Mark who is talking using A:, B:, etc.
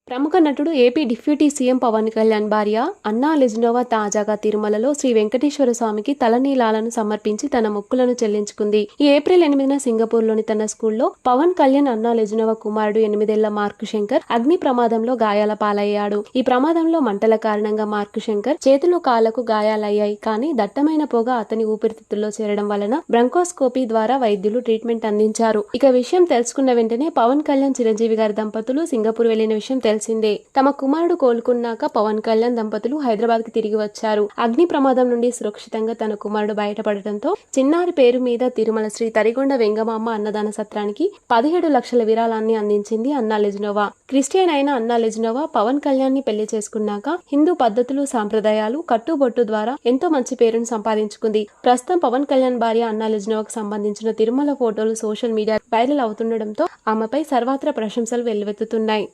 A: ప్రముఖ నటుడు AP deputy CM Pawan Kalyan భార్య అన్నా లెజ్నోవా తాజాగా తిరుమలలో శ్రీ వెంకటేశ్వర స్వామికి తలనీలాలను సమర్పించి తన మొక్కులను చెల్లించుకుంది. ఈ ఏప్రిల్ 8న సింగపూర్లోని తన స్కూల్లో పవన్ కళ్యాణ్ అన్నా లెజ్నోవా కుమారుడు 8 ఏళ్ల మార్క్ శంకర్ అగ్ని ప్రమాదంలో గాయాల పాలయ్యాడు. ఈ ప్రమాదంలో మంటల కారణంగా మార్క్ శంకర్ చేతులు కాళ్లకు గాయాలయ్యాయి. కానీ దట్టమైన పొగ అతని ఊపిరితిత్తుల్లో చేరడం వలన బ్రంకోస్కోపీ ద్వారా వైద్యులు ట్రీట్మెంట్ అందించారు. ఇక విషయం తెలుసుకున్న వెంటనే పవన్ కళ్యాణ్ చిరంజీవి గారి దంపతులు సింగపూర్ వెళ్లిన విషయం తెలిసిందే. తమ కుమారుడు కోలుకున్నాక పవన్ కళ్యాణ్ దంపతులు హైదరాబాద్ కి తిరిగి వచ్చారు. అగ్ని ప్రమాదం నుండి సురక్షితంగా తన కుమారుడు బయటపడటంతో చిన్నారి పేరు మీద తిరుమల శ్రీ తరిగొండ వెంగమాంబ అన్నదాన సత్రానికి 17 లక్షల విరాళాన్ని అందించింది అన్నా లెజ్నోవా. క్రిస్టియన్ అయిన అన్నా లెజ్నోవా పవన్ కళ్యాణ్ ని పెళ్లి చేసుకున్నాక హిందూ పద్ధతులు, సాంప్రదాయాలు, కట్టుబొట్టు ద్వారా ఎంతో మంచి పేరును సంపాదించుకుంది. ప్రస్తుతం పవన్ కళ్యాణ్ భార్య అన్నా లెజ్నోవాకు సంబంధించిన తిరుమల ఫోటోలు సోషల్ మీడియా వైరల్ అవుతుండటంతో ఆమెపై సర్వత్రా ప్రశంసలు వెల్లువెత్తుతున్నాయి.